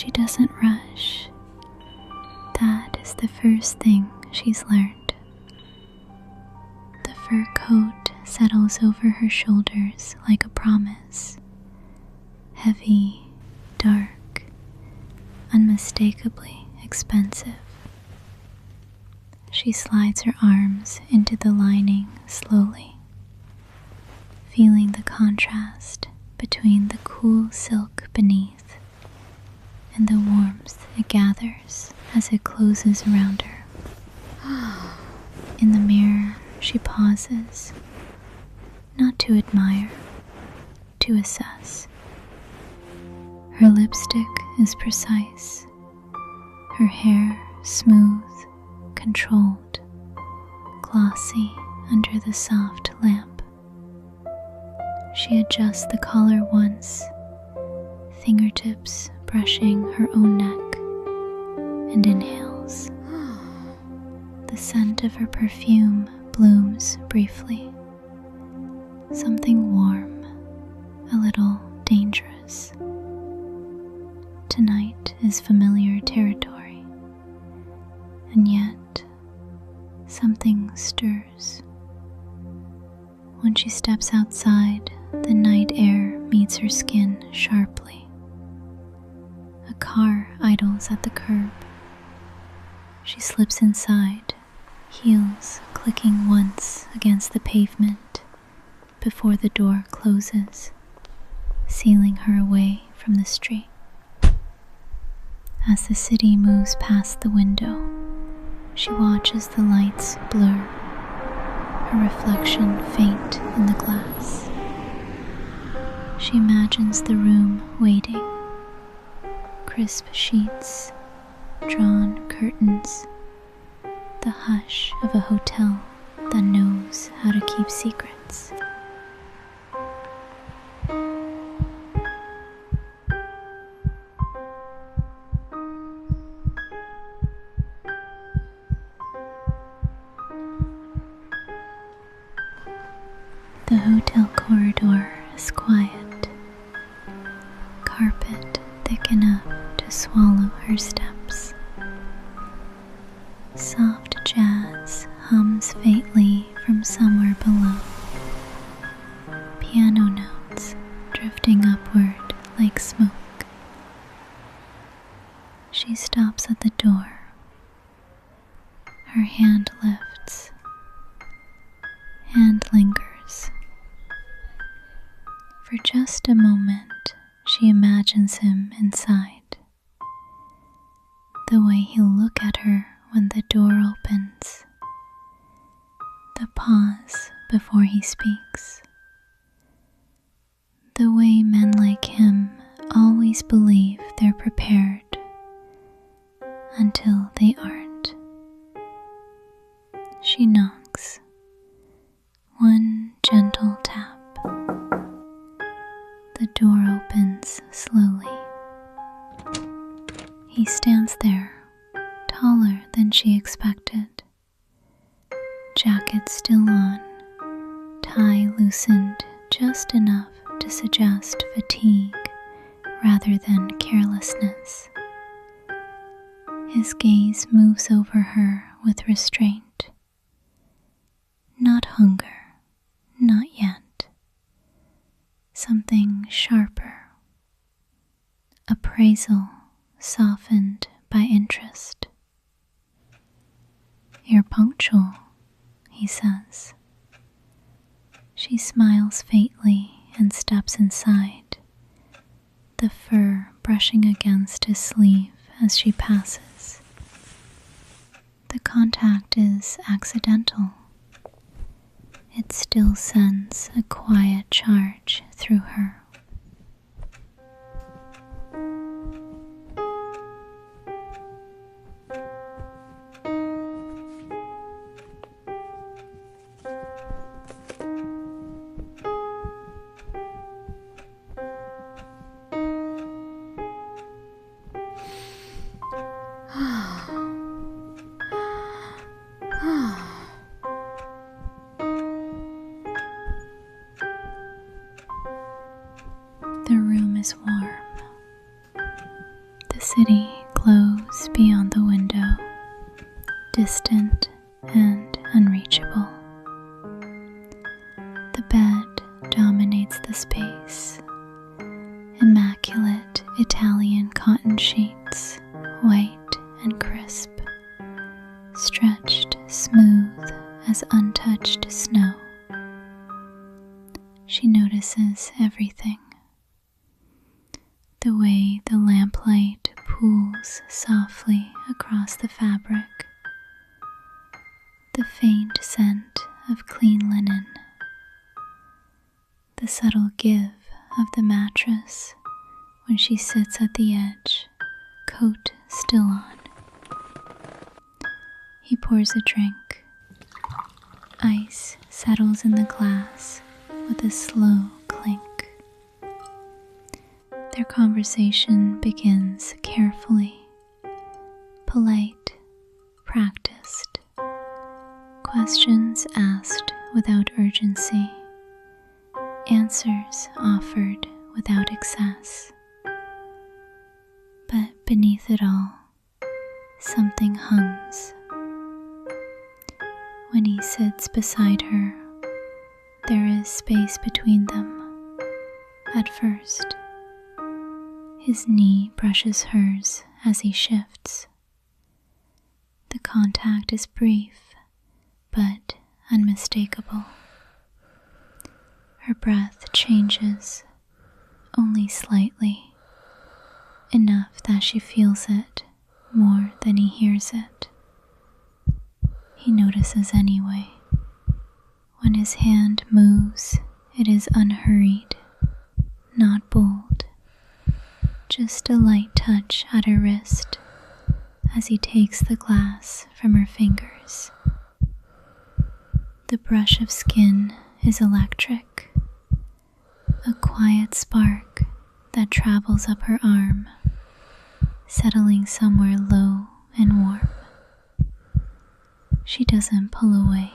She doesn't rush. That is the first thing she's learned. The fur coat settles over her shoulders like a promise. Heavy, dark, unmistakably expensive. She slides her arms into the lining slowly, feeling the contrast between the cool silk beneath and the warmth it gathers as it closes around her. In the mirror, she pauses, not to admire, to assess. Her lipstick is precise, her hair smooth, controlled, glossy under the soft lamp. She adjusts the collar once, fingertips brushing her own neck, and inhales. The scent of her perfume blooms briefly. Something warm, a little dangerous. Tonight is familiar territory, and yet something stirs. When she steps outside, the night air meets her skin sharply. A car idles at the curb. She slips inside, heels clicking once against the pavement before the door closes, sealing her away from the street. As the city moves past the window, she watches the lights blur, her reflection faint in the glass. She imagines the room waiting, crisp sheets, drawn curtains, the hush of a hotel that knows how to keep secrets. The hotel corridor is quiet, carpet thick enough to swallow her steps. Soft jazz hums faintly from somewhere below, piano notes drifting upward like smoke. She stops at the door. Her hand lifts, hand lingers. For just a moment, she imagines him inside. The way he'll look at her when the door opens. The pause before he speaks. The way men like him always believe they're prepared until they aren't. She knocks. One gentle tap. The door opens slowly. He stands there, taller than she expected. Jacket still on, tie loosened just enough to suggest fatigue rather than carelessness. His gaze moves over her with restraint. Not hunger, not yet. Something sharper. Appraisal softened by interest. You're punctual, he says. She smiles faintly and steps inside, the fur brushing against his sleeve as she passes. The contact is accidental. It still sends a quiet charge through her. The room is warm. The The bed dominates the space. Immaculate Italian cotton sheets, white and crisp, stretched smooth as untouched snow. She notices everything. The way the lamplight pools softly across the fabric, the faint scent of clean linen, the subtle give of the mattress when she sits at the edge, coat still on. He pours a drink. Ice settles in the glass with a slow clink. Their conversation begins carefully, polite, practiced. Questions asked without urgency. Answers offered without excess. But beneath it all, something hums. When he sits beside her, there is space between them. At first, his knee brushes hers as he shifts. The contact is brief, but unmistakable. Her breath changes, only slightly, enough that she feels it more than he hears it. He notices anyway. When his hand moves, it is unhurried, not bold, just a light touch at her wrist as he takes the glass from her fingers. The brush of skin is electric, a quiet spark that travels up her arm, settling somewhere low and warm. She doesn't pull away.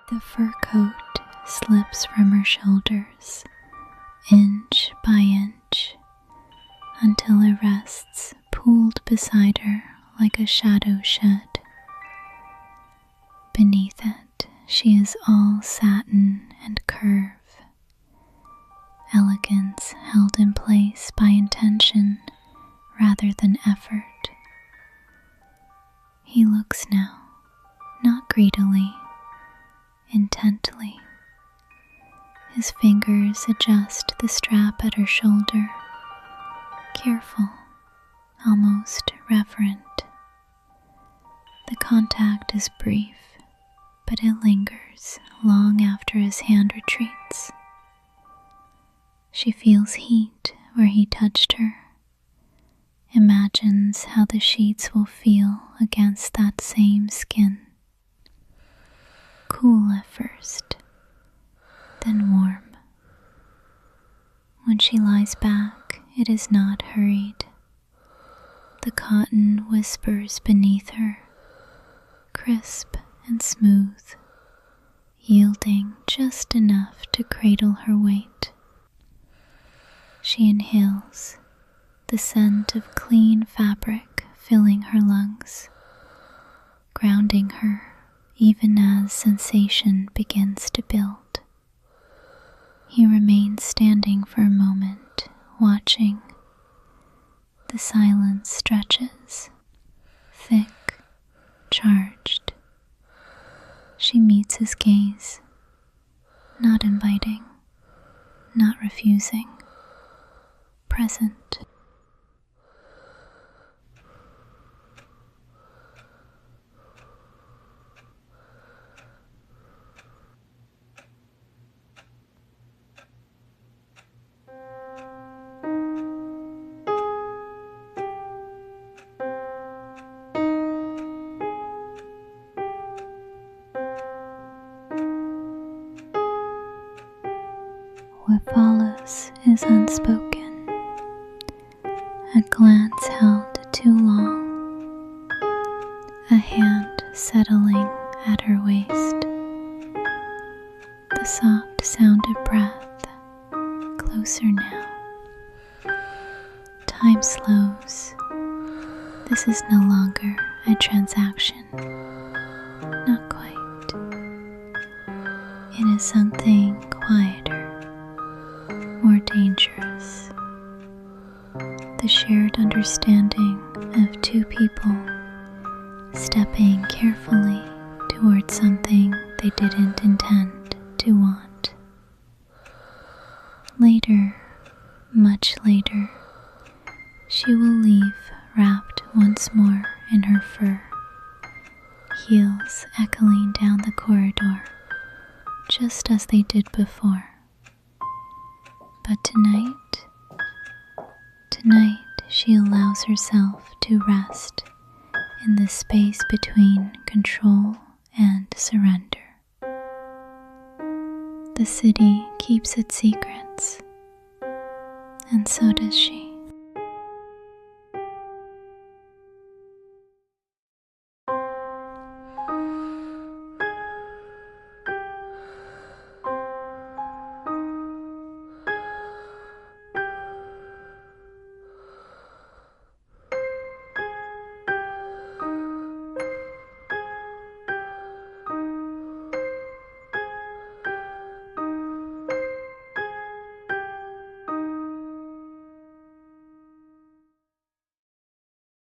The fur coat slips from her shoulders, inch by inch, until it rests pooled beside her like a shadow shed. Beneath it, she is all satin and curve, elegance held in place by intention rather than effort. He looks now, not greedily, intently. His fingers adjust the strap at her shoulder, careful, almost reverent. The contact is brief, but it lingers long after his hand retreats. She feels heat where he touched her, imagines how the sheets will feel against that same skin. Cool at first, then warm. When she lies back, it is not hurried. The cotton whispers beneath her, crisp and smooth, yielding just enough to cradle her weight. She inhales, the scent of clean fabric filling her lungs, grounding her even as sensation begins to build. He remains standing for a moment, watching. The silence stretches, thick, charged. She meets his gaze, not inviting, not refusing, present. What follows pause is unspoken, a glance held too long, a hand settling at her waist, the soft sound of breath, closer now. Time slows. This is no longer a transaction. Not quite. It is something quieter, more dangerous. The shared understanding of two people stepping carefully towards something they didn't intend to want. Later, much later, she will leave wrapped once more in her fur, heels echoing down the corridor, just as they did before. But tonight she allows herself to rest in the space between control and surrender. The city keeps its secrets, and so does she.